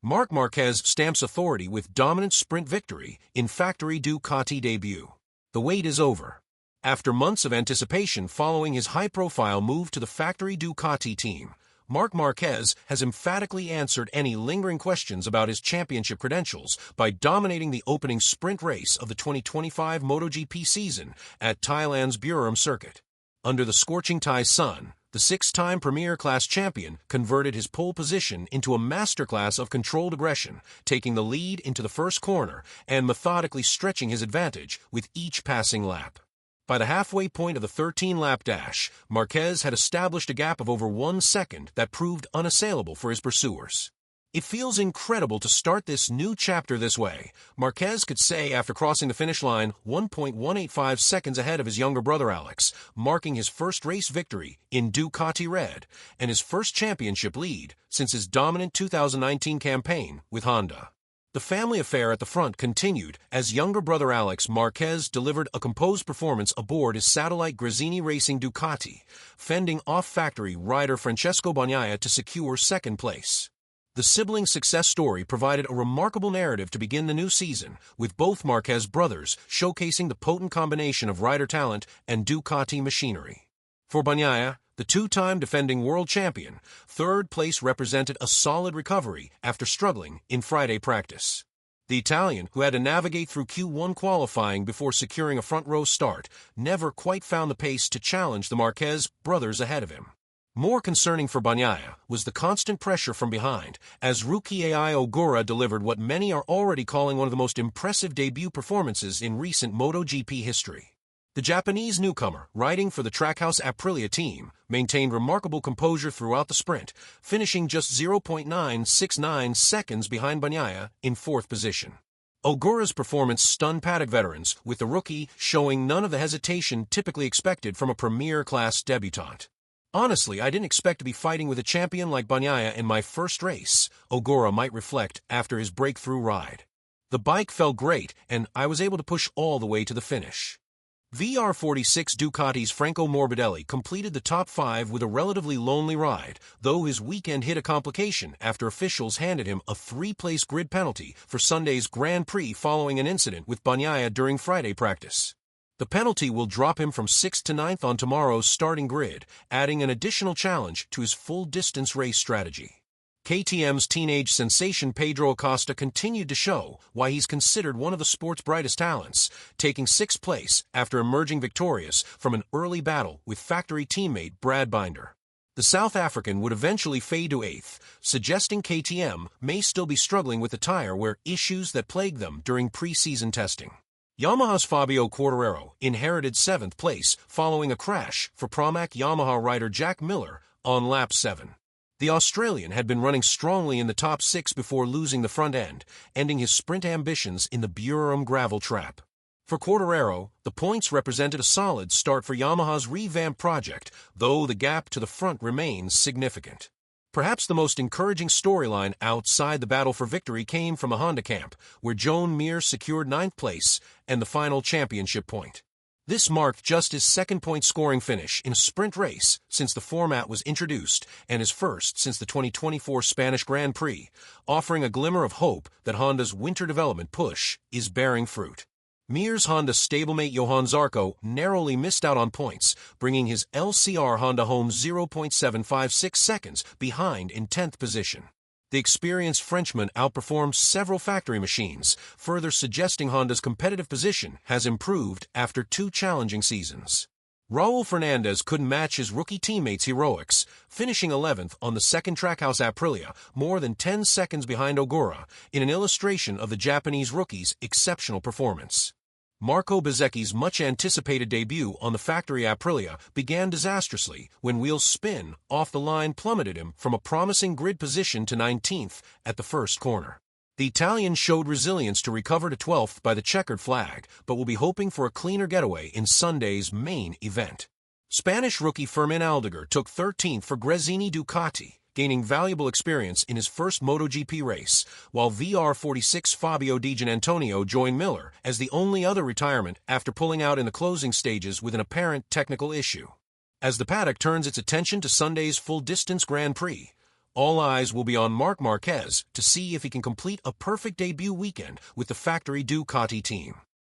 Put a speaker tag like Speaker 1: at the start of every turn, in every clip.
Speaker 1: Marc Marquez stamps authority with dominant sprint victory in factory Ducati debut. The wait is over. After months of anticipation following his high-profile move to the factory Ducati team, Marc Marquez has emphatically answered any lingering questions about his championship credentials by dominating the opening sprint race of the 2025 MotoGP season at Thailand's Buriram circuit. Under the scorching Thai sun, the six-time Premier Class champion converted his pole position into a masterclass of controlled aggression, taking the lead into the first corner and methodically stretching his advantage with each passing lap. By the halfway point of the 13-lap dash, Marquez had established a gap of over 1 second that proved unassailable for his pursuers. It feels incredible to start this new chapter this way, Marquez could say after crossing the finish line 1.185 seconds ahead of his younger brother Alex, marking his first race victory in Ducati Red and his first championship lead since his dominant 2019 campaign with Honda. The family affair at the front continued as younger brother Alex Marquez delivered a composed performance aboard his satellite Gresini Racing Ducati, fending off factory rider Francesco Bagnaia to secure second place. The sibling success story provided a remarkable narrative to begin the new season, with both Marquez brothers showcasing the potent combination of rider talent and Ducati machinery. For Bagnaia, the two-time defending world champion, third place represented a solid recovery after struggling in Friday practice. The Italian, who had to navigate through Q1 qualifying before securing a front-row start, never quite found the pace to challenge the Marquez brothers ahead of him. More concerning for Bagnaia was the constant pressure from behind, as rookie Ai Ogura delivered what many are already calling one of the most impressive debut performances in recent MotoGP history. The Japanese newcomer, riding for the Trackhouse Aprilia team, maintained remarkable composure throughout the sprint, finishing just 0.969 seconds behind Bagnaia in fourth position. Ogura's performance stunned paddock veterans, with the rookie showing none of the hesitation typically expected from a Premier Class debutant. Honestly, I didn't expect to be fighting with a champion like Bagnaia in my first race, Ogura might reflect after his breakthrough ride. The bike felt great, and I was able to push all the way to the finish. VR46 Ducati's Franco Morbidelli completed the top 5 with a relatively lonely ride, though his weekend hit a complication after officials handed him a 3-place grid penalty for Sunday's Grand Prix following an incident with Bagnaia during Friday practice. The penalty will drop him from 6th to 9th on tomorrow's starting grid, adding an additional challenge to his full-distance race strategy. KTM's teenage sensation Pedro Acosta continued to show why he's considered one of the sport's brightest talents, taking 6th place after emerging victorious from an early battle with factory teammate Brad Binder. The South African would eventually fade to 8th, suggesting KTM may still be struggling with the tire wear issues that plagued them during pre-season testing. Yamaha's Fabio Quartararo inherited 7th place following a crash for Pramac Yamaha rider Jack Miller on lap 7. The Australian had been running strongly in the top 6 before losing the front end, ending his sprint ambitions in the Buriram gravel trap. For Quartararo, the points represented a solid start for Yamaha's revamped project, though the gap to the front remains significant. Perhaps the most encouraging storyline outside the battle for victory came from a Honda camp, where Joan Mir secured 9th place and the final championship point. This marked just his second point-scoring finish in a sprint race since the format was introduced and his first since the 2024 Spanish Grand Prix, offering a glimmer of hope that Honda's winter development push is bearing fruit. Mir's Honda stablemate Johan Zarco narrowly missed out on points, bringing his LCR Honda home 0.756 seconds behind in 10th position. The experienced Frenchman outperformed several factory machines, further suggesting Honda's competitive position has improved after 2 challenging seasons. Raul Fernandez couldn't match his rookie teammates' heroics, finishing 11th on the second Trackhouse Aprilia, more than 10 seconds behind Ogura, in an illustration of the Japanese rookie's exceptional performance. Marco Bezzecchi's much-anticipated debut on the factory Aprilia began disastrously when wheels spin off the line plummeted him from a promising grid position to 19th at the first corner. The Italian showed resilience to recover to 12th by the checkered flag, but will be hoping for a cleaner getaway in Sunday's main event. Spanish rookie Fermín Aldeguer took 13th for Gresini Ducati, gaining valuable experience in his first MotoGP race, while VR46 Fabio Di Giannantonio joined Miller as the only other retirement after pulling out in the closing stages with an apparent technical issue. As the paddock turns its attention to Sunday's full-distance Grand Prix, All eyes will be on Marc Marquez to see if he can complete a perfect debut weekend with the factory Ducati team.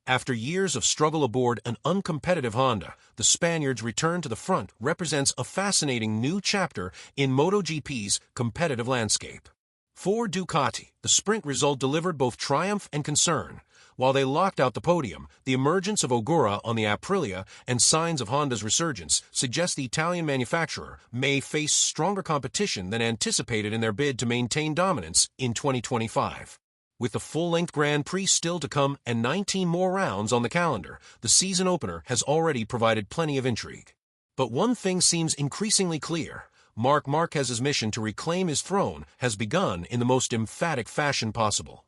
Speaker 1: After years of struggle aboard an uncompetitive Honda, the Spaniard's return to the front represents a fascinating new chapter in MotoGP's competitive landscape. For Ducati, the sprint result delivered both triumph and concern. While they locked out the podium, the emergence of Ogura on the Aprilia and signs of Honda's resurgence suggest the Italian manufacturer may face stronger competition than anticipated in their bid to maintain dominance in 2025. With the full-length Grand Prix still to come and 19 more rounds on the calendar, the season opener has already provided plenty of intrigue. But one thing seems increasingly clear. Marc Marquez's mission to reclaim his throne has begun in the most emphatic fashion possible.